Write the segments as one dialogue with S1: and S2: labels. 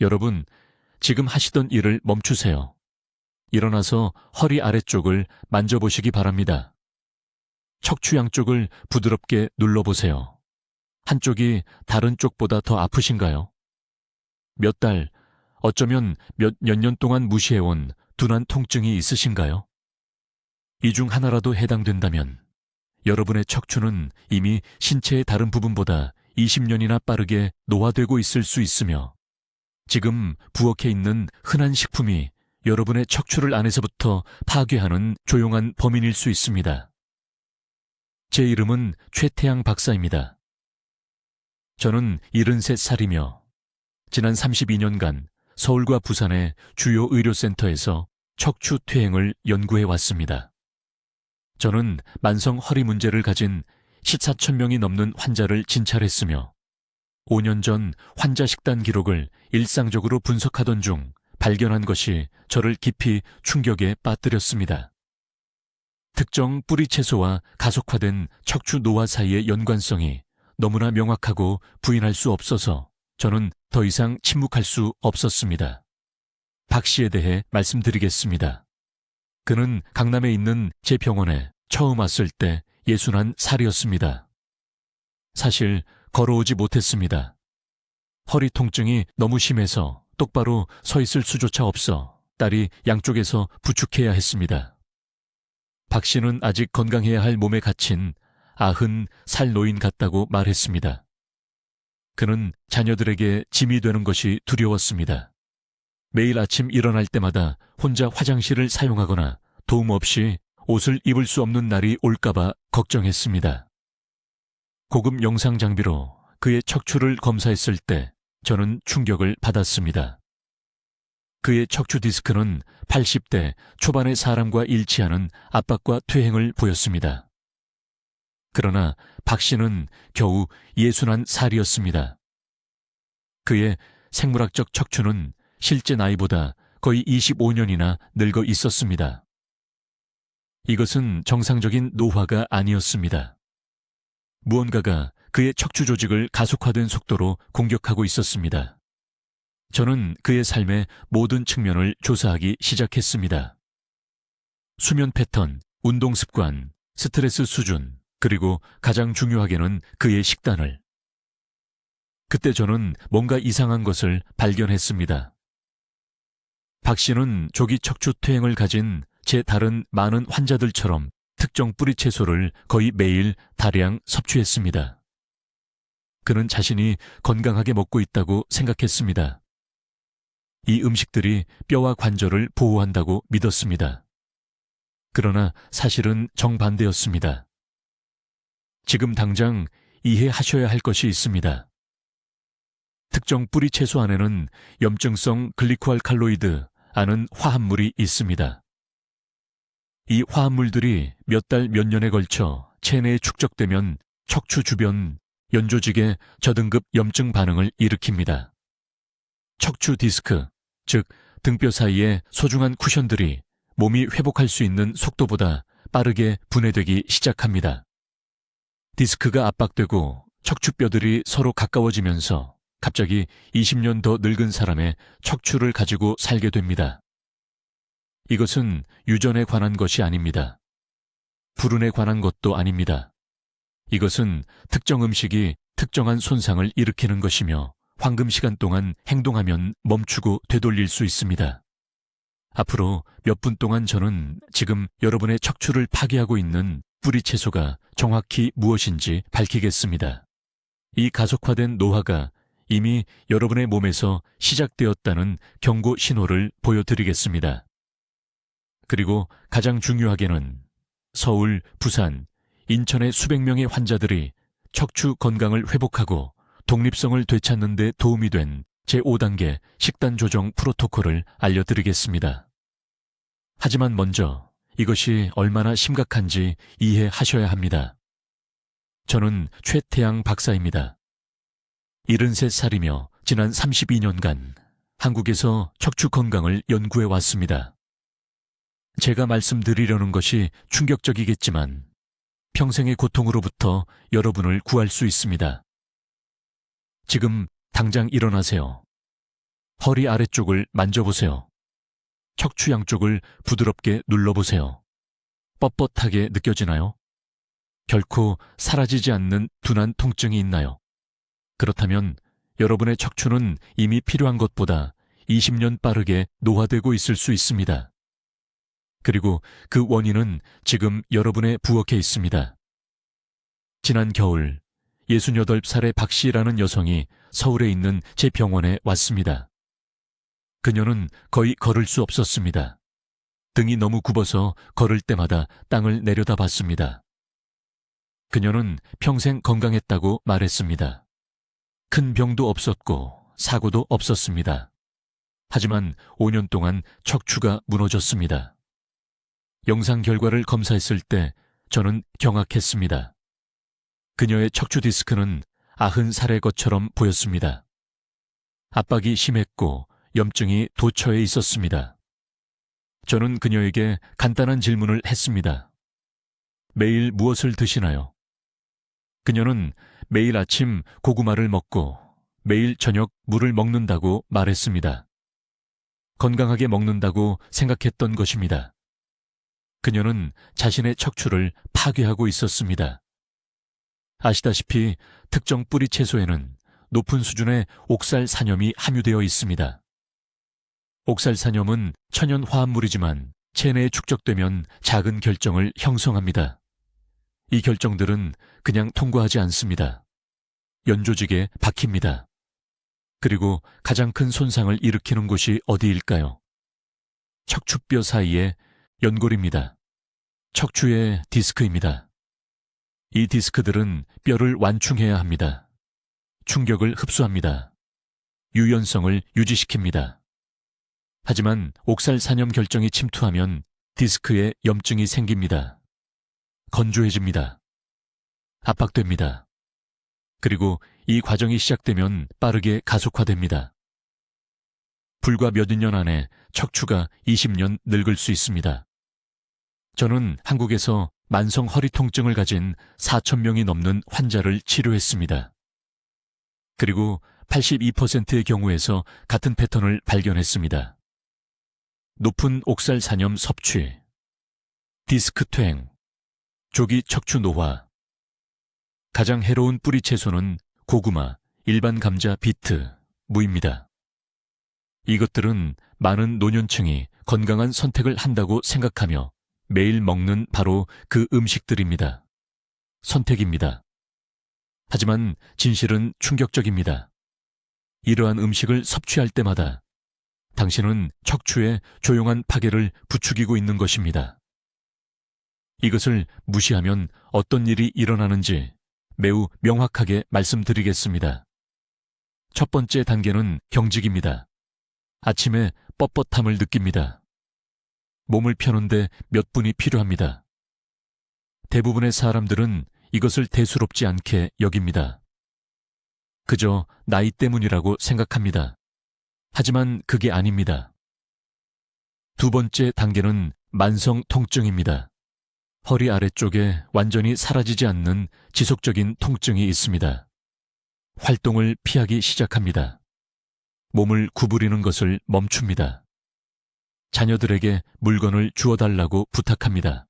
S1: 여러분, 지금 하시던 일을 멈추세요. 일어나서 허리 아래쪽을 만져보시기 바랍니다. 척추 양쪽을 부드럽게 눌러보세요. 한쪽이 다른 쪽보다 더 아프신가요? 몇 달, 어쩌면 몇 년 동안 무시해온 둔한 통증이 있으신가요? 이 중 하나라도 해당된다면 여러분의 척추는 이미 신체의 다른 부분보다 20년이나 빠르게 노화되고 있을 수 있으며 지금 부엌에 있는 흔한 식품이 여러분의 척추를 안에서부터 파괴하는 조용한 범인일 수 있습니다. 제 이름은 최태양 박사입니다. 저는 73살이며 지난 32년간 서울과 부산의 주요 의료센터에서 척추 퇴행을 연구해 왔습니다. 저는 만성 허리 문제를 가진 14,000명이 넘는 환자를 진찰했으며 5년 전 환자 식단 기록을 일상적으로 분석하던 중 발견한 것이 저를 깊이 충격에 빠뜨렸습니다. 특정 뿌리 채소와 가속화된 척추 노화 사이의 연관성이 너무나 명확하고 부인할 수 없어서 저는 더 이상 침묵할 수 없었습니다. 박 씨에 대해 말씀드리겠습니다. 그는 강남에 있는 제 병원에 처음 왔을 때 61살이었습니다. 사실 걸어오지 못했습니다. 허리 통증이 너무 심해서 똑바로 서 있을 수조차 없어 딸이 양쪽에서 부축해야 했습니다. 박 씨는 아직 건강해야 할 몸에 갇힌 90살 노인 같다고 말했습니다. 그는 자녀들에게 짐이 되는 것이 두려웠습니다. 매일 아침 일어날 때마다 혼자 화장실을 사용하거나 도움 없이 옷을 입을 수 없는 날이 올까봐 걱정했습니다. 고급 영상 장비로 그의 척추를 검사했을 때 저는 충격을 받았습니다. 그의 척추 디스크는 80대 초반의 사람과 일치하는 압박과 퇴행을 보였습니다. 그러나 박 씨는 겨우 61살이었습니다. 그의 생물학적 척추는 실제 나이보다 거의 25년이나 늙어 있었습니다. 이것은 정상적인 노화가 아니었습니다. 무언가가 그의 척추 조직을 가속화된 속도로 공격하고 있었습니다. 저는 그의 삶의 모든 측면을 조사하기 시작했습니다. 수면 패턴, 운동 습관, 스트레스 수준, 그리고 가장 중요하게는 그의 식단을. 그때 저는 뭔가 이상한 것을 발견했습니다. 박 씨는 조기 척추 퇴행을 가진 제 다른 많은 환자들처럼 특정 뿌리 채소를 거의 매일 다량 섭취했습니다. 그는 자신이 건강하게 먹고 있다고 생각했습니다. 이 음식들이 뼈와 관절을 보호한다고 믿었습니다. 그러나 사실은 정반대였습니다. 지금 당장 이해하셔야 할 것이 있습니다. 특정 뿌리 채소 안에는 염증성 글리코알칼로이드 아는 화합물이 있습니다. 이 화합물들이 몇 달 몇 년에 걸쳐 체내에 축적되면 척추 주변 연조직에 저등급 염증 반응을 일으킵니다. 척추 디스크, 즉 등뼈 사이의 소중한 쿠션들이 몸이 회복할 수 있는 속도보다 빠르게 분해되기 시작합니다. 디스크가 압박되고 척추뼈들이 서로 가까워지면서 갑자기 20년 더 늙은 사람의 척추를 가지고 살게 됩니다. 이것은 유전에 관한 것이 아닙니다. 불운에 관한 것도 아닙니다. 이것은 특정 음식이 특정한 손상을 일으키는 것이며 황금 시간 동안 행동하면 멈추고 되돌릴 수 있습니다. 앞으로 몇 분 동안 저는 지금 여러분의 척추를 파괴하고 있는 뿌리 채소가 정확히 무엇인지 밝히겠습니다. 이 가속화된 노화가 이미 여러분의 몸에서 시작되었다는 경고 신호를 보여드리겠습니다. 그리고 가장 중요하게는 서울, 부산, 인천의 수백 명의 환자들이 척추 건강을 회복하고 독립성을 되찾는 데 도움이 된 제5단계 식단 조정 프로토콜을 알려드리겠습니다. 하지만 먼저 이것이 얼마나 심각한지 이해하셔야 합니다. 저는 최태양 박사입니다. 73살이며 지난 32년간 한국에서 척추 건강을 연구해 왔습니다. 제가 말씀드리려는 것이 충격적이겠지만 평생의 고통으로부터 여러분을 구할 수 있습니다. 지금 당장 일어나세요. 허리 아래쪽을 만져보세요. 척추 양쪽을 부드럽게 눌러보세요. 뻣뻣하게 느껴지나요? 결코 사라지지 않는 둔한 통증이 있나요? 그렇다면 여러분의 척추는 이미 필요한 것보다 20년 빠르게 노화되고 있을 수 있습니다. 그리고 그 원인은 지금 여러분의 부엌에 있습니다. 지난 겨울 68살의 박 씨라는 여성이 서울에 있는 제 병원에 왔습니다. 그녀는 거의 걸을 수 없었습니다. 등이 너무 굽어서 걸을 때마다 땅을 내려다봤습니다. 그녀는 평생 건강했다고 말했습니다. 큰 병도 없었고 사고도 없었습니다. 하지만 5년 동안 척추가 무너졌습니다. 영상 결과를 검사했을 때 저는 경악했습니다. 그녀의 척추 디스크는 90살의 것처럼 보였습니다. 압박이 심했고 염증이 도처에 있었습니다. 저는 그녀에게 간단한 질문을 했습니다. 매일 무엇을 드시나요? 그녀는 매일 아침 고구마를 먹고 매일 저녁 물을 먹는다고 말했습니다. 건강하게 먹는다고 생각했던 것입니다. 그녀는 자신의 척추를 파괴하고 있었습니다. 아시다시피 특정 뿌리 채소에는 높은 수준의 옥살산염이 함유되어 있습니다. 옥살산염은 천연 화합물이지만 체내에 축적되면 작은 결정을 형성합니다. 이 결정들은 그냥 통과하지 않습니다. 연조직에 박힙니다. 그리고 가장 큰 손상을 일으키는 곳이 어디일까요? 척추뼈 사이의 연골입니다. 척추의 디스크입니다. 이 디스크들은 뼈를 완충해야 합니다. 충격을 흡수합니다. 유연성을 유지시킵니다. 하지만 옥살산염 결정이 침투하면 디스크에 염증이 생깁니다. 건조해집니다. 압박됩니다. 그리고 이 과정이 시작되면 빠르게 가속화됩니다. 불과 몇 년 안에 척추가 20년 늙을 수 있습니다. 저는 한국에서 만성 허리 통증을 가진 4,000명이 넘는 환자를 치료했습니다. 그리고 82%의 경우에서 같은 패턴을 발견했습니다. 높은 옥살산염 섭취, 디스크 퇴행, 조기 척추 노화. 가장 해로운 뿌리 채소는 고구마, 일반 감자, 비트, 무입니다. 이것들은 많은 노년층이 건강한 선택을 한다고 생각하며 매일 먹는 바로 그 음식들입니다. 선택입니다. 하지만 진실은 충격적입니다. 이러한 음식을 섭취할 때마다 당신은 척추의 조용한 파괴를 부추기고 있는 것입니다. 이것을 무시하면 어떤 일이 일어나는지 매우 명확하게 말씀드리겠습니다. 첫 번째 단계는 경직입니다. 아침에 뻣뻣함을 느낍니다. 몸을 펴는데 몇 분이 필요합니다. 대부분의 사람들은 이것을 대수롭지 않게 여깁니다. 그저 나이 때문이라고 생각합니다. 하지만 그게 아닙니다. 두 번째 단계는 만성 통증입니다. 허리 아래쪽에 완전히 사라지지 않는 지속적인 통증이 있습니다. 활동을 피하기 시작합니다. 몸을 구부리는 것을 멈춥니다. 자녀들에게 물건을 주워달라고 부탁합니다.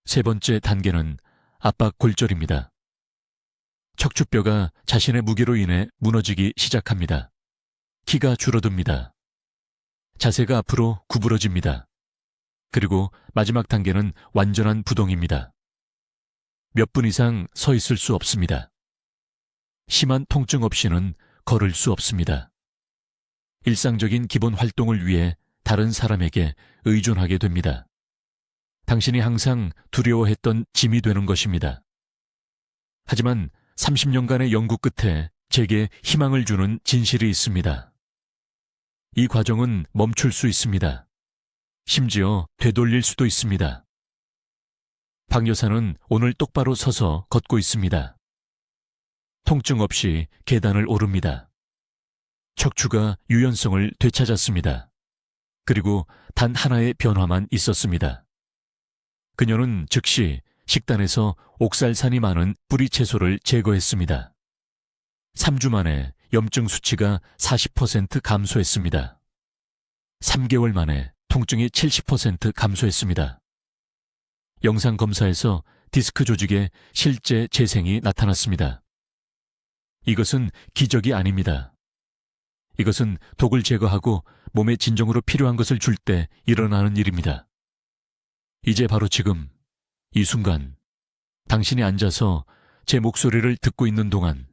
S1: 세 번째 단계는 압박 골절입니다. 척추뼈가 자신의 무게로 인해 무너지기 시작합니다. 키가 줄어듭니다. 자세가 앞으로 구부러집니다. 그리고 마지막 단계는 완전한 부동입니다. 몇 분 이상 서 있을 수 없습니다. 심한 통증 없이는 걸을 수 없습니다. 일상적인 기본 활동을 위해 다른 사람에게 의존하게 됩니다. 당신이 항상 두려워했던 짐이 되는 것입니다. 하지만 30년간의 연구 끝에 제게 희망을 주는 진실이 있습니다. 이 과정은 멈출 수 있습니다. 심지어 되돌릴 수도 있습니다. 박 여사는 오늘 똑바로 서서 걷고 있습니다. 통증 없이 계단을 오릅니다. 척추가 유연성을 되찾았습니다. 그리고 단 하나의 변화만 있었습니다. 그녀는 즉시 식단에서 옥살산이 많은 뿌리 채소를 제거했습니다. 3주 만에 염증 수치가 40% 감소했습니다. 3개월 만에 통증이 70% 감소했습니다. 영상 검사에서 디스크 조직에 실제 재생이 나타났습니다. 이것은 기적이 아닙니다. 이것은 독을 제거하고 몸에 진정으로 필요한 것을 줄 때 일어나는 일입니다. 이제 바로 지금, 이 순간, 당신이 앉아서 제 목소리를 듣고 있는 동안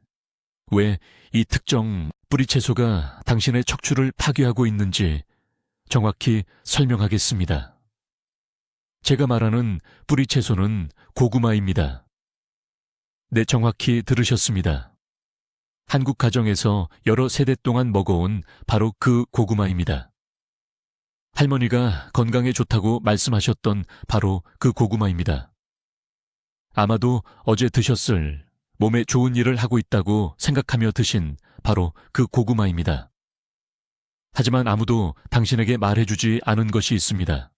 S1: 왜 이 특정 뿌리채소가 당신의 척추를 파괴하고 있는지 정확히 설명하겠습니다. 제가 말하는 뿌리채소는 고구마입니다. 네, 정확히 들으셨습니다. 한국 가정에서 여러 세대 동안 먹어온 바로 그 고구마입니다. 할머니가 건강에 좋다고 말씀하셨던 바로 그 고구마입니다. 아마도 어제 드셨을 몸에 좋은 일을 하고 있다고 생각하며 드신 바로 그 고구마입니다. 하지만 아무도 당신에게 말해주지 않은 것이 있습니다.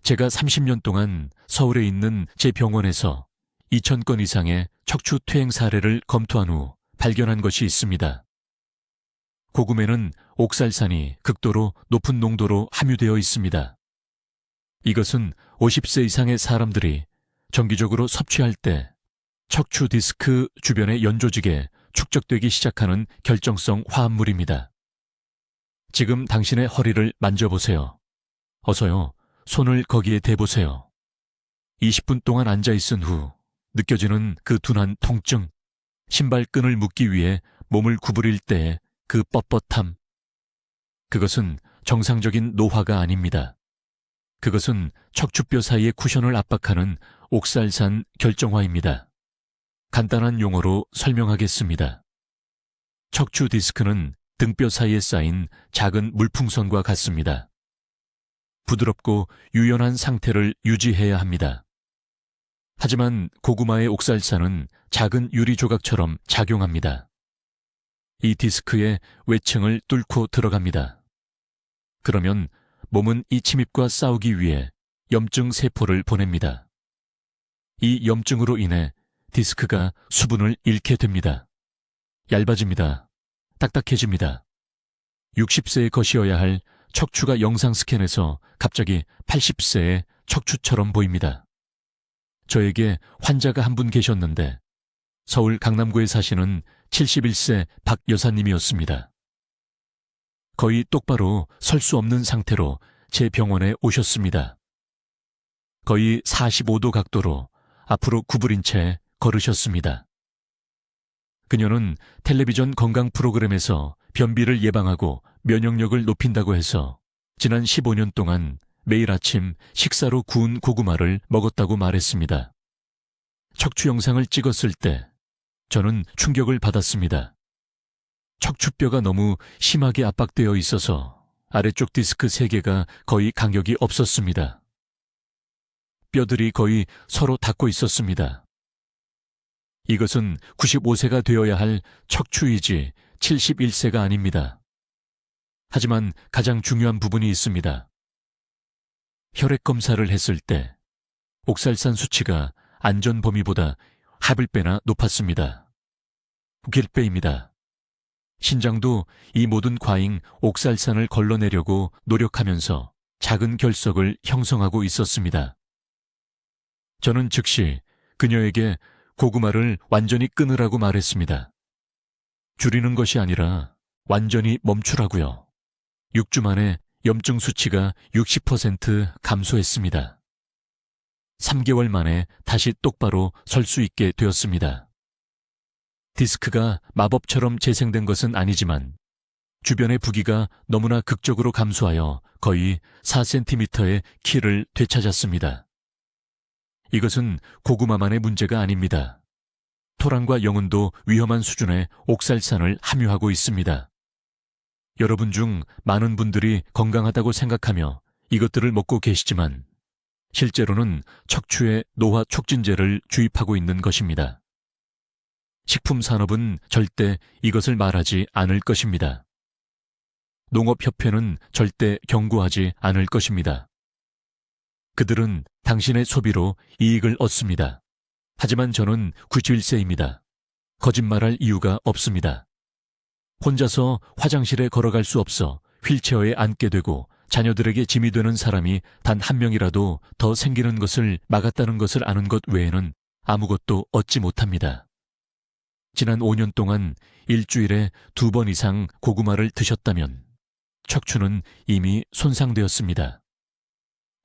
S1: 제가 30년 동안 서울에 있는 제 병원에서 2,000건 이상의 척추 퇴행 사례를 검토한 후 발견한 것이 있습니다. 고구마에는 옥살산이 극도로 높은 농도로 함유되어 있습니다. 이것은 50세 이상의 사람들이 정기적으로 섭취할 때 척추 디스크 주변의 연조직에 축적되기 시작하는 결정성 화합물입니다. 지금 당신의 허리를 만져보세요. 어서요, 손을 거기에 대보세요. 20분 동안 앉아있은 후 느껴지는 그 둔한 통증, 신발끈을 묶기 위해 몸을 구부릴 때의 그 뻣뻣함. 그것은 정상적인 노화가 아닙니다. 그것은 척추뼈 사이의 쿠션을 압박하는 옥살산 결정화입니다. 간단한 용어로 설명하겠습니다. 척추 디스크는 등뼈 사이에 쌓인 작은 물풍선과 같습니다. 부드럽고 유연한 상태를 유지해야 합니다. 하지만 고구마의 옥살산은 작은 유리 조각처럼 작용합니다. 이 디스크의 외층을 뚫고 들어갑니다. 그러면 몸은 이 침입과 싸우기 위해 염증 세포를 보냅니다. 이 염증으로 인해 디스크가 수분을 잃게 됩니다. 얇아집니다. 딱딱해집니다. 60세의 것이어야 할 척추가 영상 스캔에서 갑자기 80세의 척추처럼 보입니다. 저에게 환자가 한 분 계셨는데 서울 강남구에 사시는 71세 박 여사님이었습니다. 거의 똑바로 설 수 없는 상태로 제 병원에 오셨습니다. 거의 45도 각도로 앞으로 구부린 채 걸으셨습니다. 그녀는 텔레비전 건강 프로그램에서 변비를 예방하고 면역력을 높인다고 해서 지난 15년 동안 매일 아침 식사로 구운 고구마를 먹었다고 말했습니다. 척추 영상을 찍었을 때 저는 충격을 받았습니다. 척추뼈가 너무 심하게 압박되어 있어서 아래쪽 디스크 3개가 거의 간격이 없었습니다. 뼈들이 거의 서로 닿고 있었습니다. 이것은 95세가 되어야 할 척추이지 71세가 아닙니다. 하지만 가장 중요한 부분이 있습니다. 혈액 검사를 했을 때 옥살산 수치가 안전 범위보다 합을 배나 높았습니다. 9배입니다. 신장도 이 모든 과잉 옥살산을 걸러내려고 노력하면서 작은 결석을 형성하고 있었습니다. 저는 즉시 그녀에게 고구마를 완전히 끊으라고 말했습니다. 줄이는 것이 아니라 완전히 멈추라고요. 6주 만에 염증 수치가 60% 감소했습니다. 3개월 만에 다시 똑바로 설 수 있게 되었습니다. 디스크가 마법처럼 재생된 것은 아니지만 주변의 부기가 너무나 극적으로 감소하여 거의 4cm의 키를 되찾았습니다. 이것은 고구마만의 문제가 아닙니다. 토란과 영은도 위험한 수준의 옥살산을 함유하고 있습니다. 여러분 중 많은 분들이 건강하다고 생각하며 이것들을 먹고 계시지만 실제로는 척추에 노화 촉진제를 주입하고 있는 것입니다. 식품 산업은 절대 이것을 말하지 않을 것입니다. 농업협회는 절대 경고하지 않을 것입니다. 그들은 당신의 소비로 이익을 얻습니다. 하지만 저는 91세입니다. 거짓말할 이유가 없습니다. 혼자서 화장실에 걸어갈 수 없어 휠체어에 앉게 되고 자녀들에게 짐이 되는 사람이 단 한 명이라도 더 생기는 것을 막았다는 것을 아는 것 외에는 아무것도 얻지 못합니다. 지난 5년 동안 일주일에 2번 이상 고구마를 드셨다면 척추는 이미 손상되었습니다.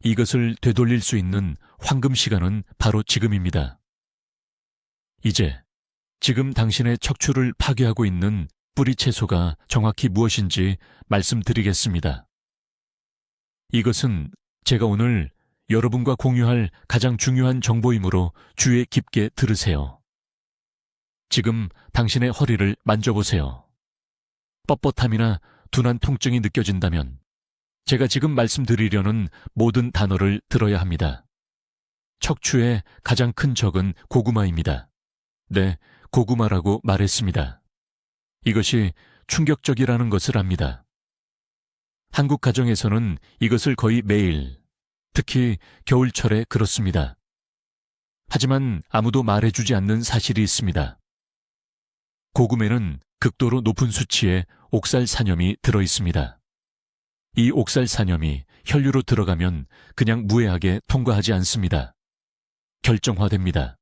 S1: 이것을 되돌릴 수 있는 황금 시간은 바로 지금입니다. 이제 지금 당신의 척추를 파괴하고 있는 뿌리 채소가 정확히 무엇인지 말씀드리겠습니다. 이것은 제가 오늘 여러분과 공유할 가장 중요한 정보이므로 주의 깊게 들으세요. 지금 당신의 허리를 만져보세요. 뻣뻣함이나 둔한 통증이 느껴진다면 제가 지금 말씀드리려는 모든 단어를 들어야 합니다. 척추의 가장 큰 적은 고구마입니다. 네, 고구마라고 말했습니다. 이것이 충격적이라는 것을 압니다. 한국 가정에서는 이것을 거의 매일, 특히 겨울철에 그렇습니다. 하지만 아무도 말해주지 않는 사실이 있습니다. 고구마에는 극도로 높은 수치의 옥살산염이 들어있습니다. 이 옥살산염이 혈류로 들어가면 그냥 무해하게 통과하지 않습니다. 결정화됩니다.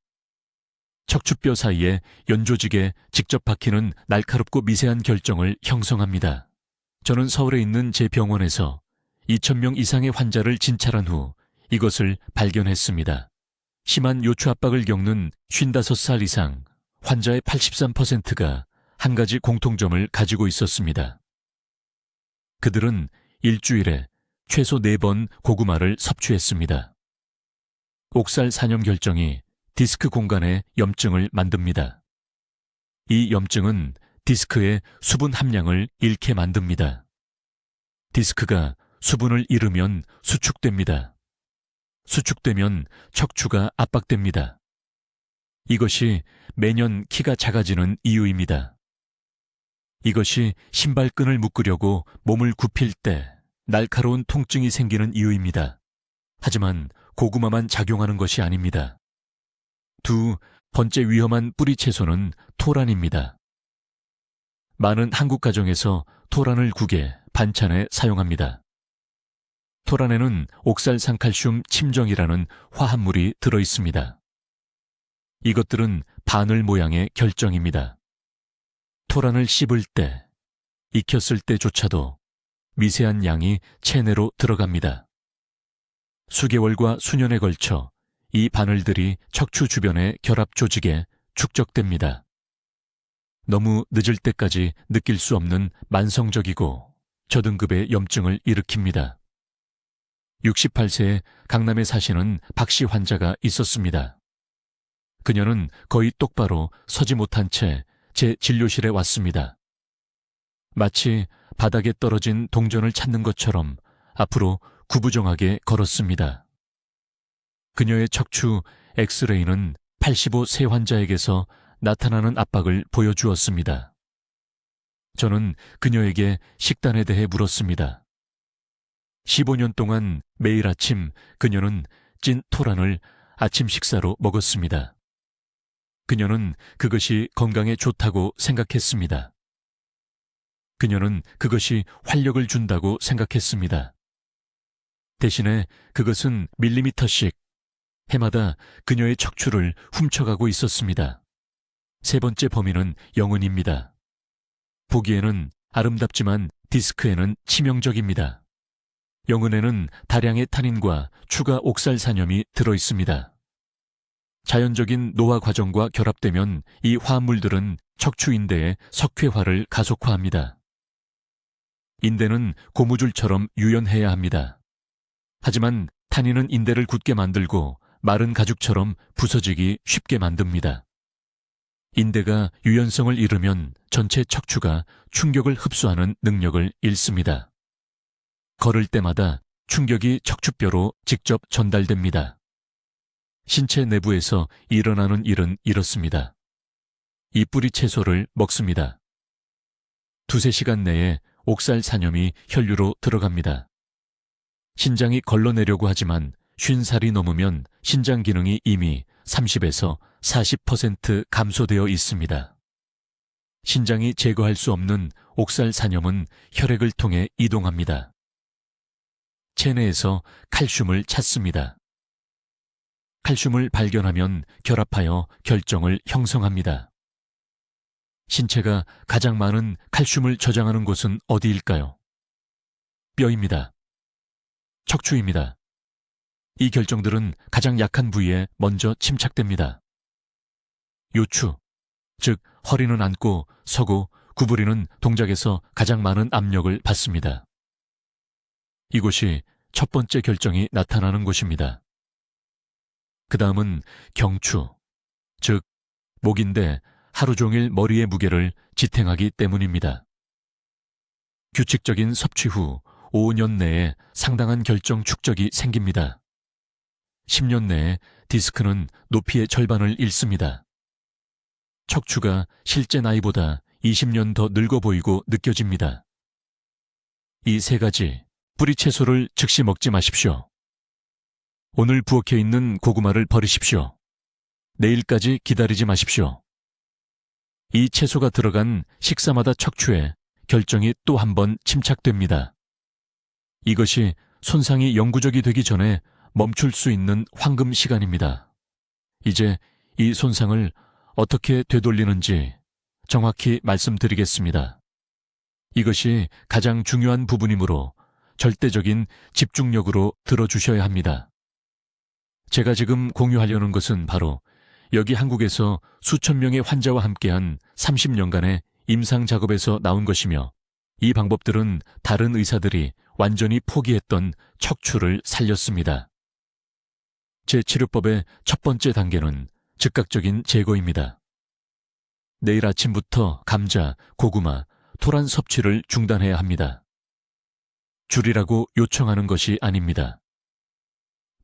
S1: 척추뼈 사이에 연조직에 직접 박히는 날카롭고 미세한 결정을 형성합니다. 저는 서울에 있는 제 병원에서 2,000명 이상의 환자를 진찰한 후 이것을 발견했습니다. 심한 요추 압박을 겪는 55살 이상 환자의 83%가 한 가지 공통점을 가지고 있었습니다. 그들은 일주일에 최소 4번 고구마를 섭취했습니다. 옥살 산염 결정이 디스크 공간에 염증을 만듭니다. 이 염증은 디스크의 수분 함량을 잃게 만듭니다. 디스크가 수분을 잃으면 수축됩니다. 수축되면 척추가 압박됩니다. 이것이 매년 키가 작아지는 이유입니다. 이것이 신발끈을 묶으려고 몸을 굽힐 때 날카로운 통증이 생기는 이유입니다. 하지만 고구마만 작용하는 것이 아닙니다. 두 번째 위험한 뿌리 채소는 토란입니다. 많은 한국 가정에서 토란을 국에, 반찬에 사용합니다. 토란에는 옥살산칼슘 침정이라는 화합물이 들어있습니다. 이것들은 바늘 모양의 결정입니다. 토란을 씹을 때, 익혔을 때조차도 미세한 양이 체내로 들어갑니다. 수개월과 수년에 걸쳐 이 바늘들이 척추 주변의 결합 조직에 축적됩니다. 너무 늦을 때까지 느낄 수 없는 만성적이고 저등급의 염증을 일으킵니다. 68세의 강남에 사시는 박씨 환자가 있었습니다. 그녀는 거의 똑바로 서지 못한 채 제 진료실에 왔습니다. 마치 바닥에 떨어진 동전을 찾는 것처럼 앞으로 구부정하게 걸었습니다. 그녀의 척추 엑스레이는 85세 환자에게서 나타나는 압박을 보여주었습니다. 저는 그녀에게 식단에 대해 물었습니다. 15년 동안 매일 아침 그녀는 찐 토란을 아침 식사로 먹었습니다. 그녀는 그것이 건강에 좋다고 생각했습니다. 그녀는 그것이 활력을 준다고 생각했습니다. 대신에 그것은 밀리미터씩 해마다 그녀의 척추를 훔쳐가고 있었습니다. 세 번째 범인은 영은입니다. 보기에는 아름답지만 디스크에는 치명적입니다. 영은에는 다량의 타닌과 추가 옥살산염이 들어있습니다. 자연적인 노화 과정과 결합되면 이 화합물들은 척추인대의 석회화를 가속화합니다. 인대는 고무줄처럼 유연해야 합니다. 하지만 타닌은 인대를 굳게 만들고 마른 가죽처럼 부서지기 쉽게 만듭니다. 인대가 유연성을 잃으면 전체 척추가 충격을 흡수하는 능력을 잃습니다. 걸을 때마다 충격이 척추뼈로 직접 전달됩니다. 신체 내부에서 일어나는 일은 이렇습니다. 이 뿌리 채소를 먹습니다. 2~3시간 내에 옥살산염이 혈류로 들어갑니다. 신장이 걸러내려고 하지만 50살이 넘으면 신장 기능이 이미 30에서 40% 감소되어 있습니다. 신장이 제거할 수 없는 옥살 산염은 혈액을 통해 이동합니다. 체내에서 칼슘을 찾습니다. 칼슘을 발견하면 결합하여 결정을 형성합니다. 신체가 가장 많은 칼슘을 저장하는 곳은 어디일까요? 뼈입니다. 척추입니다. 이 결정들은 가장 약한 부위에 먼저 침착됩니다. 요추, 즉 허리는 앉고 서고 구부리는 동작에서 가장 많은 압력을 받습니다. 이곳이 첫 번째 결정이 나타나는 곳입니다. 그 다음은 경추, 즉 목인데 하루 종일 머리의 무게를 지탱하기 때문입니다. 규칙적인 섭취 후 5년 내에 상당한 결정 축적이 생깁니다. 10년 내에 디스크는 높이의 절반을 잃습니다. 척추가 실제 나이보다 20년 더 늙어 보이고 느껴집니다. 이 세 가지 뿌리 채소를 즉시 먹지 마십시오. 오늘 부엌에 있는 고구마를 버리십시오. 내일까지 기다리지 마십시오. 이 채소가 들어간 식사마다 척추에 결정이 또 한 번 침착됩니다. 이것이 손상이 영구적이 되기 전에 멈출 수 있는 황금 시간입니다. 이제 이 손상을 어떻게 되돌리는지 정확히 말씀드리겠습니다. 이것이 가장 중요한 부분이므로 절대적인 집중력으로 들어주셔야 합니다. 제가 지금 공유하려는 것은 바로 여기 한국에서 수천 명의 환자와 함께한 30년간의 임상 작업에서 나온 것이며 이 방법들은 다른 의사들이 완전히 포기했던 척추를 살렸습니다. 제 치료법의 첫 번째 단계는 즉각적인 제거입니다. 내일 아침부터 감자, 고구마, 토란 섭취를 중단해야 합니다. 줄이라고 요청하는 것이 아닙니다.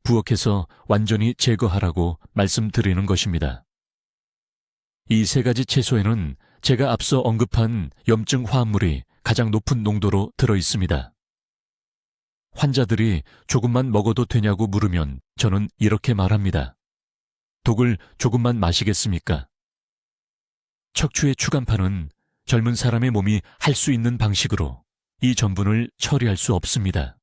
S1: 부엌에서 완전히 제거하라고 말씀드리는 것입니다. 이 세 가지 채소에는 제가 앞서 언급한 염증 화합물이 가장 높은 농도로 들어 있습니다. 환자들이 조금만 먹어도 되냐고 물으면 저는 이렇게 말합니다. 독을 조금만 마시겠습니까? 척추의 추간파는 젊은 사람의 몸이 할 수 있는 방식으로 이 전분을 처리할 수 없습니다.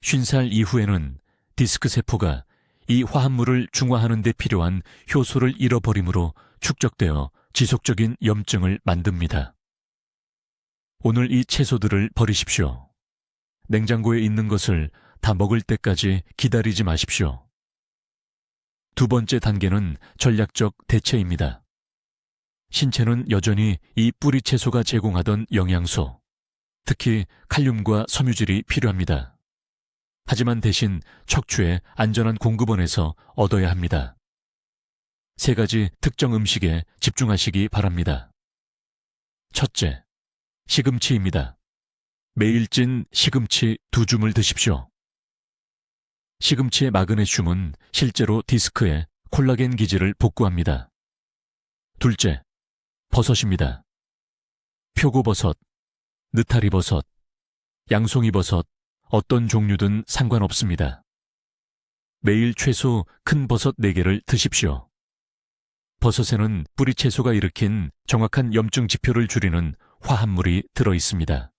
S1: 50살 이후에는 디스크 세포가 이 화합물을 중화하는 데 필요한 효소를 잃어버림으로 축적되어 지속적인 염증을 만듭니다. 오늘 이 채소들을 버리십시오. 냉장고에 있는 것을 다 먹을 때까지 기다리지 마십시오. 두 번째 단계는 전략적 대체입니다. 신체는 여전히 이 뿌리 채소가 제공하던 영양소, 특히 칼륨과 섬유질이 필요합니다. 하지만 대신 척추의 안전한 공급원에서 얻어야 합니다. 세 가지 특정 음식에 집중하시기 바랍니다. 첫째, 시금치입니다. 매일 찐 시금치 2줌을 드십시오. 시금치의 마그네슘은 실제로 디스크에 콜라겐 기질을 복구합니다. 둘째, 버섯입니다. 표고버섯, 느타리버섯, 양송이버섯, 어떤 종류든 상관없습니다. 매일 최소 큰 버섯 4개를 드십시오. 버섯에는 뿌리 채소가 일으킨 정확한 염증 지표를 줄이는 화합물이 들어 있습니다.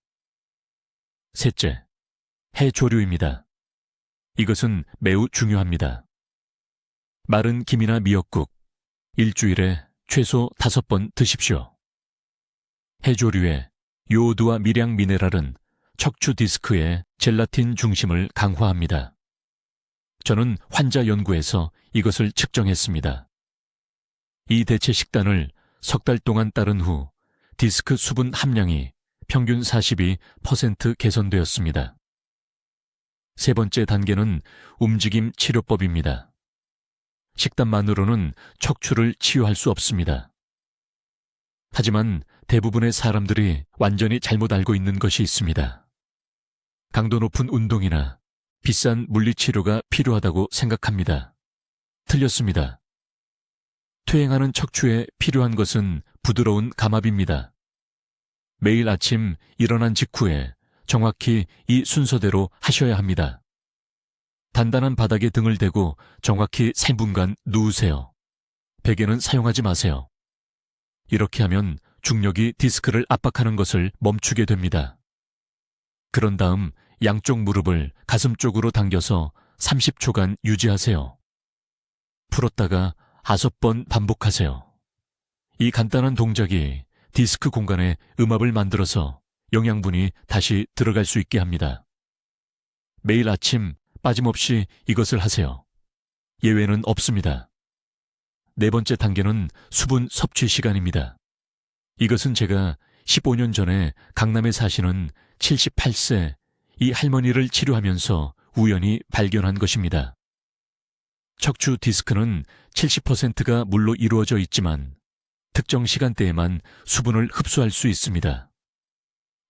S1: 셋째, 해조류입니다. 이것은 매우 중요합니다. 마른 김이나 미역국, 일주일에 최소 5번 드십시오. 해조류의 요오드와 미량 미네랄은 척추 디스크의 젤라틴 중심을 강화합니다. 저는 환자 연구에서 이것을 측정했습니다. 이 대체 식단을 석 달 동안 따른 후 디스크 수분 함량이 평균 42% 개선되었습니다. 세 번째 단계는 움직임 치료법입니다. 식단만으로는 척추를 치유할 수 없습니다. 하지만 대부분의 사람들이 완전히 잘못 알고 있는 것이 있습니다. 강도 높은 운동이나 비싼 물리치료가 필요하다고 생각합니다. 틀렸습니다. 퇴행하는 척추에 필요한 것은 부드러운 감압입니다. 매일 아침 일어난 직후에 정확히 이 순서대로 하셔야 합니다. 단단한 바닥에 등을 대고 정확히 3분간 누우세요. 베개는 사용하지 마세요. 이렇게 하면 중력이 디스크를 압박하는 것을 멈추게 됩니다. 그런 다음 양쪽 무릎을 가슴 쪽으로 당겨서 30초간 유지하세요. 풀었다가 5번 반복하세요. 이 간단한 동작이 디스크 공간에 음압을 만들어서 영양분이 다시 들어갈 수 있게 합니다. 매일 아침 빠짐없이 이것을 하세요. 예외는 없습니다. 네 번째 단계는 수분 섭취 시간입니다. 이것은 제가 15년 전에 강남에 사시는 78세 이 할머니를 치료하면서 우연히 발견한 것입니다. 척추 디스크는 70%가 물로 이루어져 있지만 특정 시간대에만 수분을 흡수할 수 있습니다.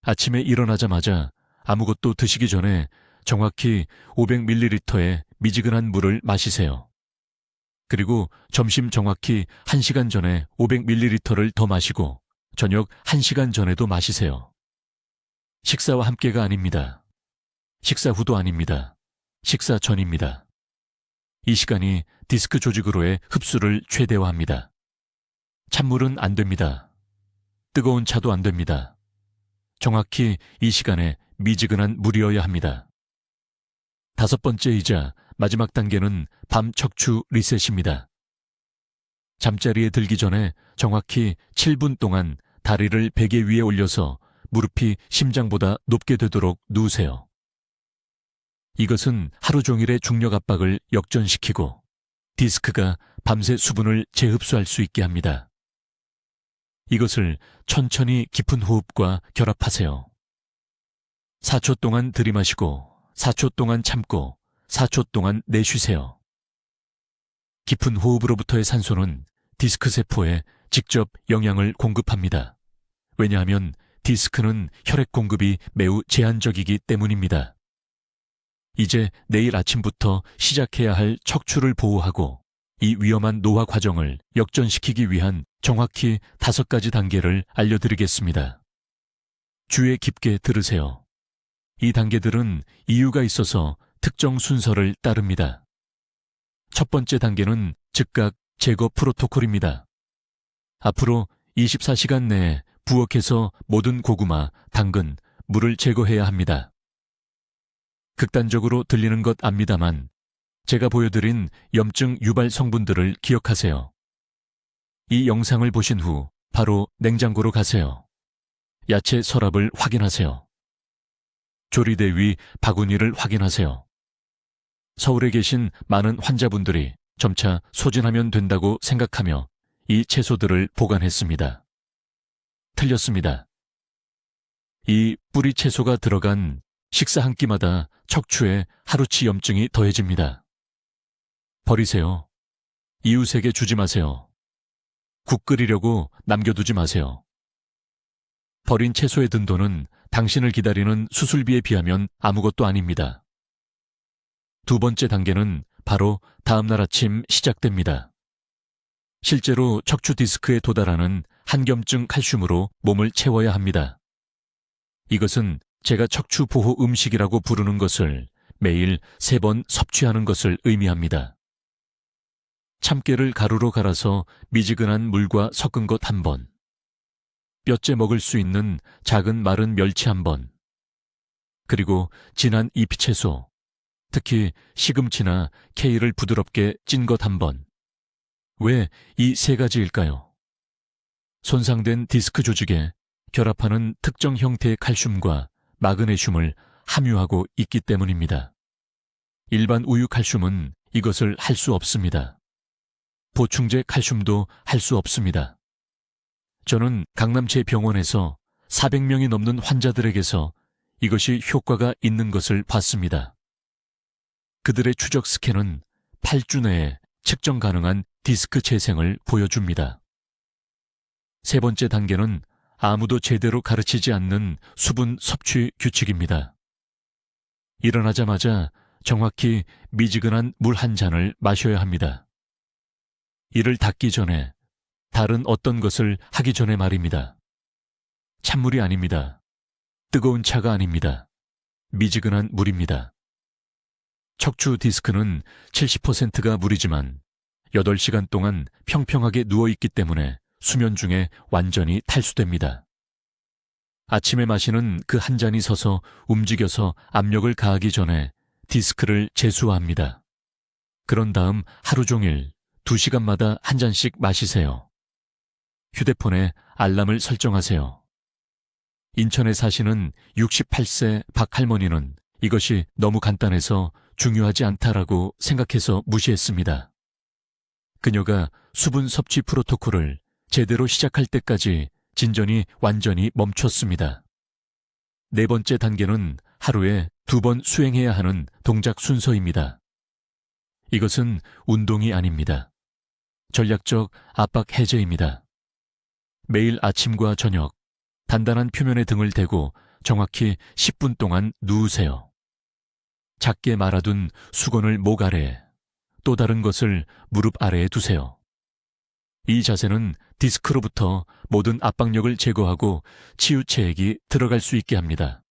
S1: 아침에 일어나자마자 아무것도 드시기 전에 정확히 500ml의 미지근한 물을 마시세요. 그리고 점심 정확히 1시간 전에 500ml를 더 마시고 저녁 1시간 전에도 마시세요. 식사와 함께가 아닙니다. 식사 후도 아닙니다. 식사 전입니다. 이 시간이 디스크 조직으로의 흡수를 최대화합니다. 찬물은 안 됩니다. 뜨거운 차도 안 됩니다. 정확히 이 시간에 미지근한 물이어야 합니다. 5번째이자 마지막 단계는 밤 척추 리셋입니다. 잠자리에 들기 전에 정확히 7분 동안 다리를 베개 위에 올려서 무릎이 심장보다 높게 되도록 누우세요. 이것은 하루 종일의 중력 압박을 역전시키고 디스크가 밤새 수분을 재흡수할 수 있게 합니다. 이것을 천천히 깊은 호흡과 결합하세요. 4초 동안 들이마시고 4초 동안 참고 4초 동안 내쉬세요. 깊은 호흡으로부터의 산소는 디스크 세포에 직접 영양을 공급합니다. 왜냐하면 디스크는 혈액 공급이 매우 제한적이기 때문입니다. 이제 내일 아침부터 시작해야 할 척추를 보호하고 이 위험한 노화 과정을 역전시키기 위한 정확히 5가지 단계를 알려드리겠습니다. 주의 깊게 들으세요. 이 단계들은 이유가 있어서 특정 순서를 따릅니다. 첫 번째 단계는 즉각 제거 프로토콜입니다. 앞으로 24시간 내에 부엌에서 모든 고구마, 당근, 물을 제거해야 합니다. 극단적으로 들리는 것 압니다만 제가 보여드린 염증 유발 성분들을 기억하세요. 이 영상을 보신 후 바로 냉장고로 가세요. 야채 서랍을 확인하세요. 조리대 위 바구니를 확인하세요. 서울에 계신 많은 환자분들이 점차 소진하면 된다고 생각하며 이 채소들을 보관했습니다. 틀렸습니다. 이 뿌리 채소가 들어간 식사 한 끼마다 척추에 하루치 염증이 더해집니다. 버리세요. 이웃에게 주지 마세요. 국 끓이려고 남겨두지 마세요. 버린 채소에 든 돈은 당신을 기다리는 수술비에 비하면 아무것도 아닙니다. 두 번째 단계는 바로 다음날 아침 시작됩니다. 실제로 척추 디스크에 도달하는 한겸증 칼슘으로 몸을 채워야 합니다. 이것은 제가 척추 보호 음식이라고 부르는 것을 매일 3번 섭취하는 것을 의미합니다. 참깨를 가루로 갈아서 미지근한 물과 섞은 것 1번, 뼈째 먹을 수 있는 작은 마른 멸치 1번, 그리고 진한 잎채소, 특히 시금치나 케일을 부드럽게 찐 것 1번. 왜 이 3가지일까요? 손상된 디스크 조직에 결합하는 특정 형태의 칼슘과 마그네슘을 함유하고 있기 때문입니다. 일반 우유 칼슘은 이것을 할 수 없습니다. 보충제 칼슘도 할 수 없습니다. 저는 강남 제 병원에서 400명이 넘는 환자들에게서 이것이 효과가 있는 것을 봤습니다. 그들의 추적 스캔은 8주 내에 측정 가능한 디스크 재생을 보여줍니다. 세 번째 단계는 아무도 제대로 가르치지 않는 수분 섭취 규칙입니다. 일어나자마자 정확히 미지근한 물 1잔을 마셔야 합니다. 이를 닦기 전에, 다른 어떤 것을 하기 전에 말입니다. 찬물이 아닙니다. 뜨거운 차가 아닙니다. 미지근한 물입니다. 척추 디스크는 70%가 물이지만 8시간 동안 평평하게 누워있기 때문에 수면 중에 완전히 탈수됩니다. 아침에 마시는 그 한 잔이 서서 움직여서 압력을 가하기 전에 디스크를 제수화합니다. 그런 다음 하루 종일 2시간마다 한 잔씩 마시세요. 휴대폰에 알람을 설정하세요. 인천에 사시는 68세 박 할머니는 이것이 너무 간단해서 중요하지 않다라고 생각해서 무시했습니다. 그녀가 수분 섭취 프로토콜을 제대로 시작할 때까지 진전이 완전히 멈췄습니다. 네 번째 단계는 하루에 2번 수행해야 하는 동작 순서입니다. 이것은 운동이 아닙니다. 전략적 압박 해제입니다. 매일 아침과 저녁 단단한 표면에 등을 대고 정확히 10분 동안 누우세요. 작게 말아둔 수건을 목 아래에, 또 다른 것을 무릎 아래에 두세요. 이 자세는 디스크로부터 모든 압박력을 제거하고 치유체액이 들어갈 수 있게 합니다.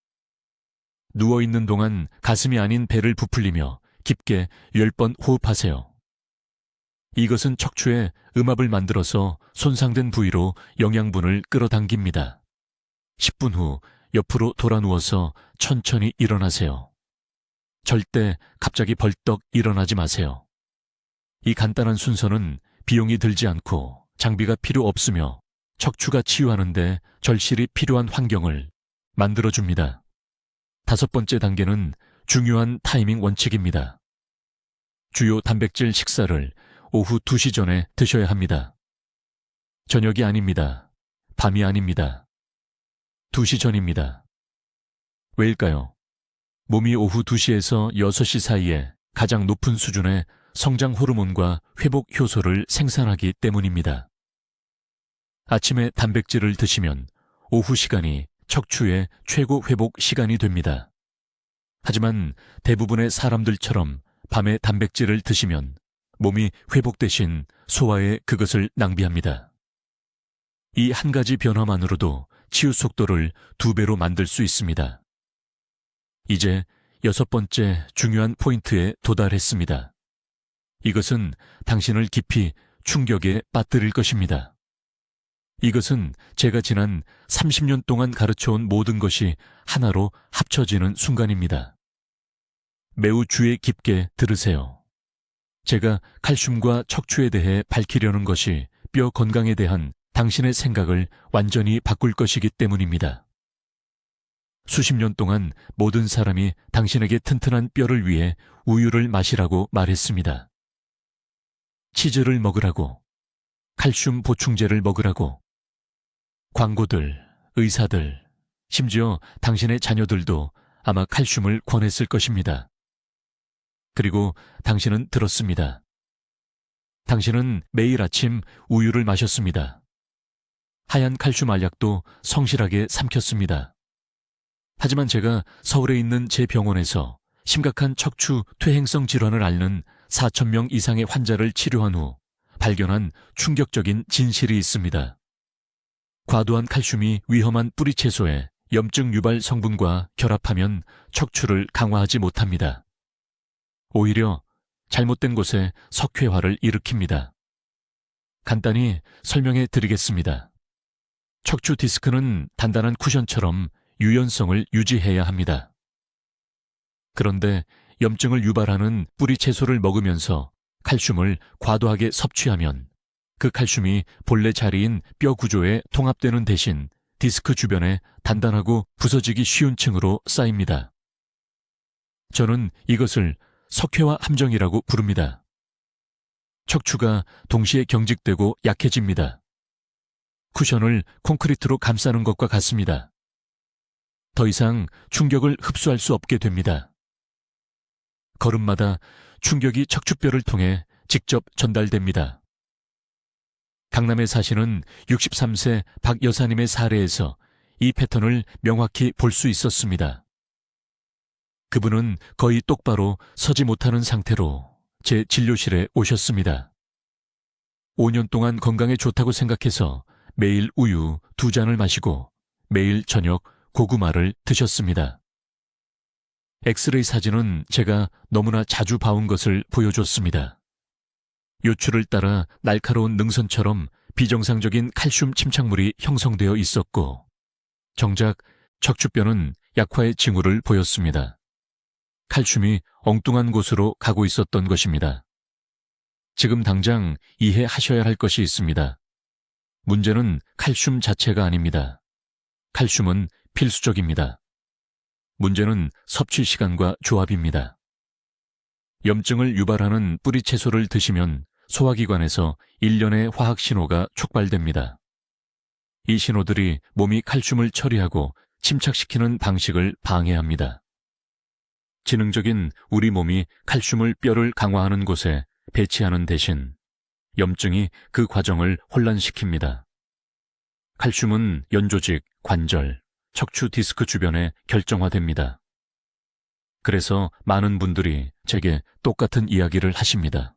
S1: 누워있는 동안 가슴이 아닌 배를 부풀리며 깊게 10번 호흡하세요. 이것은 척추에 음압을 만들어서 손상된 부위로 영양분을 끌어당깁니다. 10분 후 옆으로 돌아 누워서 천천히 일어나세요. 절대 갑자기 벌떡 일어나지 마세요. 이 간단한 순서는 비용이 들지 않고 장비가 필요 없으며 척추가 치유하는데 절실히 필요한 환경을 만들어줍니다. 5번째 단계는 중요한 타이밍 원칙입니다. 주요 단백질 식사를 오후 2시 전에 드셔야 합니다. 저녁이 아닙니다. 밤이 아닙니다. 2시 전입니다. 왜일까요? 몸이 오후 2시에서 6시 사이에 가장 높은 수준의 성장 호르몬과 회복 효소를 생산하기 때문입니다. 아침에 단백질을 드시면 오후 시간이 척추의 최고 회복 시간이 됩니다. 하지만 대부분의 사람들처럼 밤에 단백질을 드시면 몸이 회복 대신 소화에 그것을 낭비합니다. 이 한 가지 변화만으로도 치유 속도를 2배로 만들 수 있습니다. 이제 6번째 중요한 포인트에 도달했습니다. 이것은 당신을 깊이 충격에 빠뜨릴 것입니다. 이것은 제가 지난 30년 동안 가르쳐온 모든 것이 하나로 합쳐지는 순간입니다. 매우 주의 깊게 들으세요. 제가 칼슘과 척추에 대해 밝히려는 것이 뼈 건강에 대한 당신의 생각을 완전히 바꿀 것이기 때문입니다. 수십 년 동안 모든 사람이 당신에게 튼튼한 뼈를 위해 우유를 마시라고 말했습니다. 치즈를 먹으라고, 칼슘 보충제를 먹으라고. 광고들, 의사들, 심지어 당신의 자녀들도 아마 칼슘을 권했을 것입니다. 그리고 당신은 들었습니다. 당신은 매일 아침 우유를 마셨습니다. 하얀 칼슘 알약도 성실하게 삼켰습니다. 하지만 제가 서울에 있는 제 병원에서 심각한 척추 퇴행성 질환을 앓는 4,000명 이상의 환자를 치료한 후 발견한 충격적인 진실이 있습니다. 과도한 칼슘이 위험한 뿌리 채소의 염증 유발 성분과 결합하면 척추를 강화하지 못합니다. 오히려 잘못된 곳에 석회화를 일으킵니다. 간단히 설명해 드리겠습니다. 척추 디스크는 단단한 쿠션처럼 유연성을 유지해야 합니다. 그런데 염증을 유발하는 뿌리 채소를 먹으면서 칼슘을 과도하게 섭취하면 그 칼슘이 본래 자리인 뼈 구조에 통합되는 대신 디스크 주변에 단단하고 부서지기 쉬운 층으로 쌓입니다. 저는 이것을 석회화 함정이라고 부릅니다. 척추가 동시에 경직되고 약해집니다. 쿠션을 콘크리트로 감싸는 것과 같습니다. 더 이상 충격을 흡수할 수 없게 됩니다. 걸음마다 충격이 척추뼈를 통해 직접 전달됩니다. 강남에 사시는 63세 박 여사님의 사례에서 이 패턴을 명확히 볼 수 있었습니다. 그분은 거의 똑바로 서지 못하는 상태로 제 진료실에 오셨습니다. 5년 동안 건강에 좋다고 생각해서 매일 우유 2잔을 마시고 매일 저녁 고구마를 드셨습니다. 엑스레이 사진은 제가 너무나 자주 봐온 것을 보여줬습니다. 요추를 따라 날카로운 능선처럼 비정상적인 칼슘 침착물이 형성되어 있었고, 정작 척추뼈는 약화의 징후를 보였습니다. 칼슘이 엉뚱한 곳으로 가고 있었던 것입니다. 지금 당장 이해하셔야 할 것이 있습니다. 문제는 칼슘 자체가 아닙니다. 칼슘은 필수적입니다. 문제는 섭취 시간과 조합입니다. 염증을 유발하는 뿌리 채소를 드시면 소화기관에서 일련의 화학 신호가 촉발됩니다. 이 신호들이 몸이 칼슘을 처리하고 침착시키는 방식을 방해합니다. 지능적인 우리 몸이 칼슘을 뼈를 강화하는 곳에 배치하는 대신 염증이 그 과정을 혼란시킵니다. 칼슘은 연조직, 관절, 척추 디스크 주변에 결정화됩니다. 그래서 많은 분들이 제게 똑같은 이야기를 하십니다.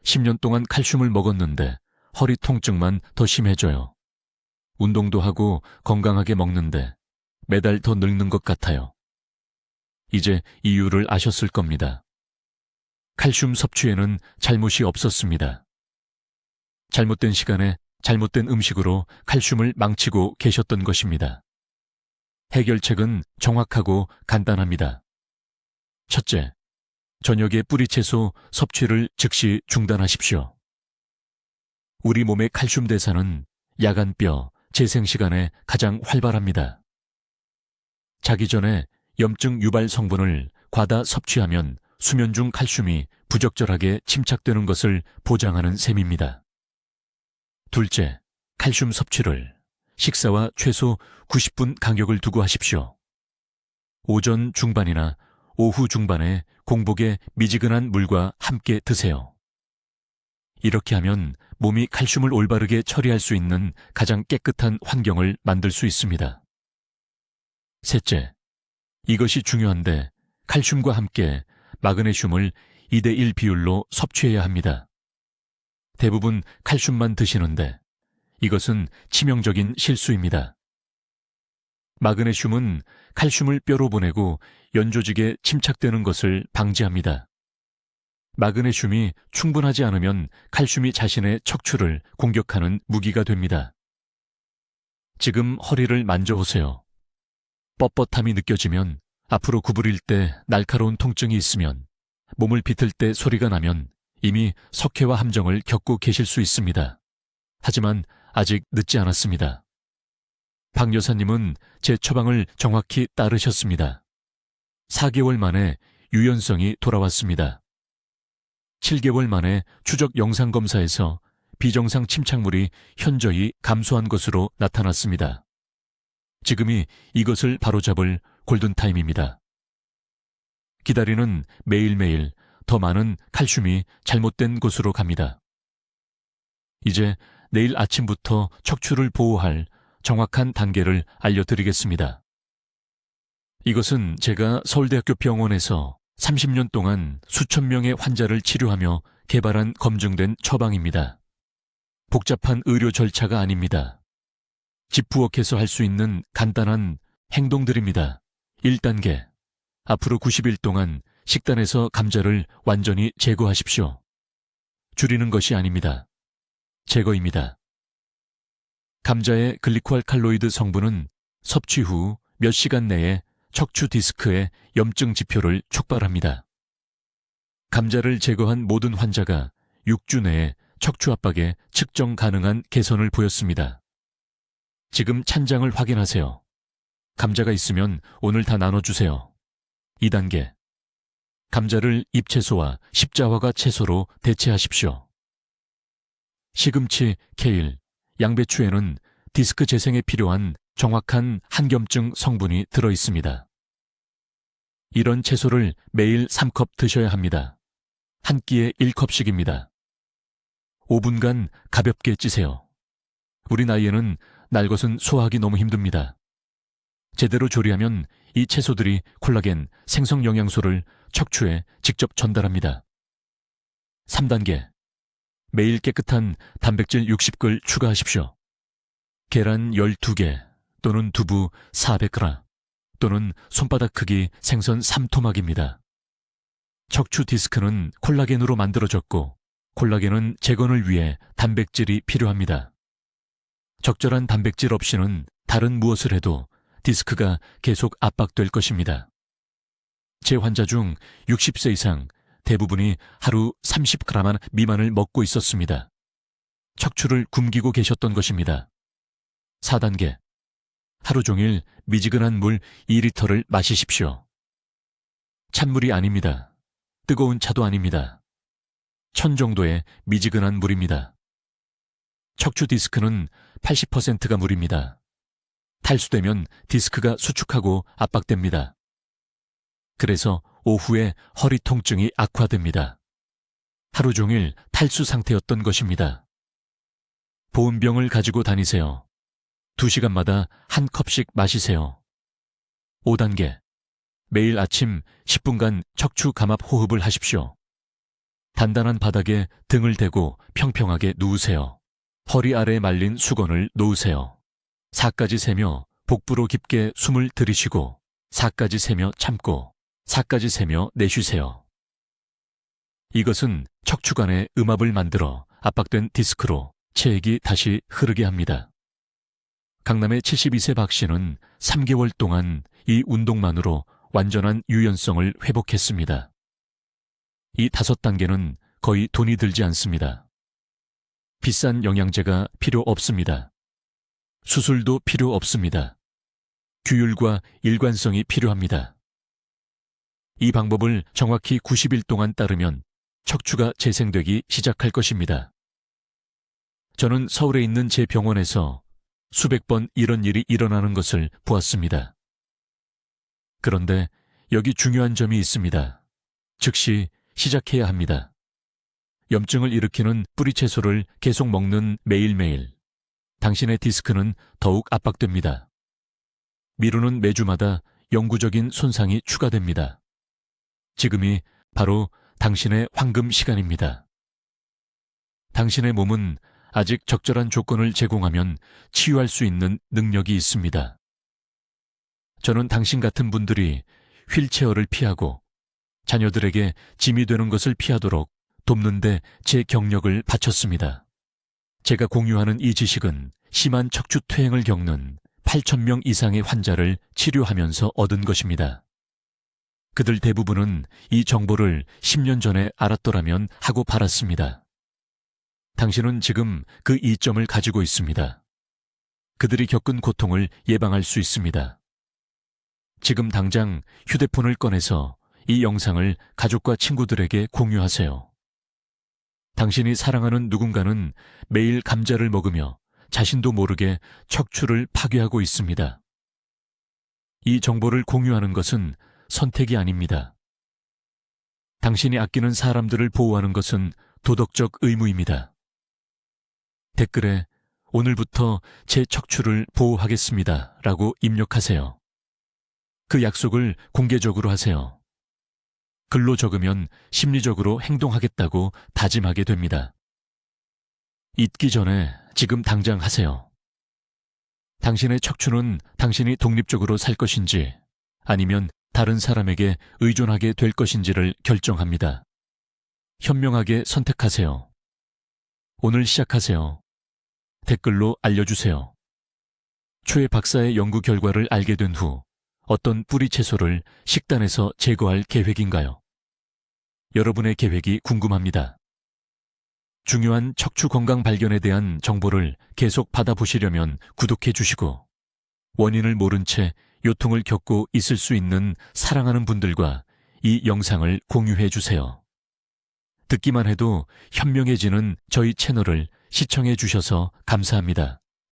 S1: 10년 동안 칼슘을 먹었는데 허리 통증만 더 심해져요. 운동도 하고 건강하게 먹는데 매달 더 늙는 것 같아요. 이제 이유를 아셨을 겁니다. 칼슘 섭취에는 잘못이 없었습니다. 잘못된 시간에 잘못된 음식으로 칼슘을 망치고 계셨던 것입니다. 해결책은 정확하고 간단합니다. 첫째, 저녁에 뿌리채소 섭취를 즉시 중단하십시오. 우리 몸의 칼슘 대사는 야간뼈, 재생시간에 가장 활발합니다. 자기 전에 염증 유발 성분을 과다 섭취하면 수면 중 칼슘이 부적절하게 침착되는 것을 보장하는 셈입니다. 둘째, 칼슘 섭취를 식사와 최소 90분 간격을 두고 하십시오. 오전 중반이나 오후 중반에 공복에 미지근한 물과 함께 드세요. 이렇게 하면 몸이 칼슘을 올바르게 처리할 수 있는 가장 깨끗한 환경을 만들 수 있습니다. 셋째, 이것이 중요한데 칼슘과 함께 마그네슘을 2대1 비율로 섭취해야 합니다. 대부분 칼슘만 드시는데 이것은 치명적인 실수입니다. 마그네슘은 칼슘을 뼈로 보내고 연조직에 침착되는 것을 방지합니다. 마그네슘이 충분하지 않으면 칼슘이 자신의 척추를 공격하는 무기가 됩니다. 지금 허리를 만져보세요. 뻣뻣함이 느껴지면, 앞으로 구부릴 때 날카로운 통증이 있으면, 몸을 비틀 때 소리가 나면 이미 석회와 함정을 겪고 계실 수 있습니다. 하지만 아직 늦지 않았습니다. 박 여사님은 제 처방을 정확히 따르셨습니다. 4개월 만에 유연성이 돌아왔습니다. 7개월 만에 추적 영상검사에서 비정상 침착물이 현저히 감소한 것으로 나타났습니다. 지금이 이것을 바로잡을 골든타임입니다. 기다리는 매일매일 더 많은 칼슘이 잘못된 곳으로 갑니다. 이제 내일 아침부터 척추를 보호할 정확한 단계를 알려드리겠습니다. 이것은 제가 서울대학교 병원에서 30년 동안 수천 명의 환자를 치료하며 개발한 검증된 처방입니다. 복잡한 의료 절차가 아닙니다. 집부엌에서 할 수 있는 간단한 행동들입니다. 1단계, 앞으로 90일 동안 식단에서 감자를 완전히 제거하십시오. 줄이는 것이 아닙니다. 제거입니다. 감자의 글리코알칼로이드 성분은 섭취 후 몇 시간 내에 척추 디스크의 염증 지표를 촉발합니다. 감자를 제거한 모든 환자가 6주 내에 척추 압박에 측정 가능한 개선을 보였습니다. 지금 찬장을 확인하세요. 감자가 있으면 오늘 다 나눠주세요. 2단계, 감자를 잎채소와 십자화과 채소로 대체하십시오. 시금치, 케일, 양배추에는 디스크 재생에 필요한 정확한 한겸증 성분이 들어 있습니다. 이런 채소를 매일 3컵 드셔야 합니다. 한 끼에 1컵씩입니다. 5분간 가볍게 찌세요. 우리 나이에는 날것은 소화하기 너무 힘듭니다. 제대로 조리하면 이 채소들이 콜라겐, 생성 영양소를 척추에 직접 전달합니다. 3단계, 매일 깨끗한 단백질 60g 추가하십시오. 계란 12개 또는 두부 400g 또는 손바닥 크기 생선 3토막입니다. 척추 디스크는 콜라겐으로 만들어졌고 콜라겐은 재건을 위해 단백질이 필요합니다. 적절한 단백질 없이는 다른 무엇을 해도 디스크가 계속 압박될 것입니다. 제 환자 중 60세 이상 대부분이 하루 30g 미만을 먹고 있었습니다. 척추를 굶기고 계셨던 것입니다. 4단계. 하루 종일 미지근한 물 2리터를 마시십시오. 찬물이 아닙니다. 뜨거운 차도 아닙니다. 1000 정도의 미지근한 물입니다. 척추 디스크는 80%가 물입니다. 탈수되면 디스크가 수축하고 압박됩니다. 그래서 오후에 허리 통증이 악화됩니다. 하루 종일 탈수 상태였던 것입니다. 보온병을 가지고 다니세요. 2시간마다 한 컵씩 마시세요. 5단계. 매일 아침 10분간 척추 감압 호흡을 하십시오. 단단한 바닥에 등을 대고 평평하게 누우세요. 허리 아래에 말린 수건을 놓으세요. 4까지 세며 복부로 깊게 숨을 들이쉬고 4까지 세며 참고 4까지 세며 내쉬세요. 이것은 척추관에 음압을 만들어 압박된 디스크로 체액이 다시 흐르게 합니다. 강남의 72세 박 씨는 3개월 동안 이 운동만으로 완전한 유연성을 회복했습니다. 이 5단계는 거의 돈이 들지 않습니다. 비싼 영양제가 필요 없습니다. 수술도 필요 없습니다. 규율과 일관성이 필요합니다. 이 방법을 정확히 90일 동안 따르면 척추가 재생되기 시작할 것입니다. 저는 서울에 있는 제 병원에서 수백 번 이런 일이 일어나는 것을 보았습니다. 그런데 여기 중요한 점이 있습니다. 즉시 시작해야 합니다. 염증을 일으키는 뿌리채소를 계속 먹는 매일매일 당신의 디스크는 더욱 압박됩니다. 미루는 매주마다 영구적인 손상이 추가됩니다. 지금이 바로 당신의 황금 시간입니다. 당신의 몸은 아직 적절한 조건을 제공하면 치유할 수 있는 능력이 있습니다. 저는 당신 같은 분들이 휠체어를 피하고 자녀들에게 짐이 되는 것을 피하도록 돕는데 제 경력을 바쳤습니다. 제가 공유하는 이 지식은 심한 척추 퇴행을 겪는 8,000명 이상의 환자를 치료하면서 얻은 것입니다. 그들 대부분은 이 정보를 10년 전에 알았더라면 하고 바랐습니다. 당신은 지금 그 이점을 가지고 있습니다. 그들이 겪은 고통을 예방할 수 있습니다. 지금 당장 휴대폰을 꺼내서 이 영상을 가족과 친구들에게 공유하세요. 당신이 사랑하는 누군가는 매일 감자를 먹으며 자신도 모르게 척추를 파괴하고 있습니다. 이 정보를 공유하는 것은 선택이 아닙니다. 당신이 아끼는 사람들을 보호하는 것은 도덕적 의무입니다. 댓글에 오늘부터 제 척추를 보호하겠습니다 라고 입력하세요. 그 약속을 공개적으로 하세요. 글로 적으면 심리적으로 행동하겠다고 다짐하게 됩니다. 잊기 전에 지금 당장 하세요. 당신의 척추는 당신이 독립적으로 살 것인지 아니면 다른 사람에게 의존하게 될 것인지를 결정합니다. 현명하게 선택하세요. 오늘 시작하세요. 댓글로 알려주세요. 최 박사의 연구 결과를 알게 된 후 어떤 뿌리 채소를 식단에서 제거할 계획인가요? 여러분의 계획이 궁금합니다. 중요한 척추 건강 발견에 대한 정보를 계속 받아보시려면 구독해 주시고 원인을 모른 채 요통을 겪고 있을 수 있는 사랑하는 분들과 이 영상을 공유해 주세요. 듣기만 해도 현명해지는 저희 채널을 시청해 주셔서 감사합니다.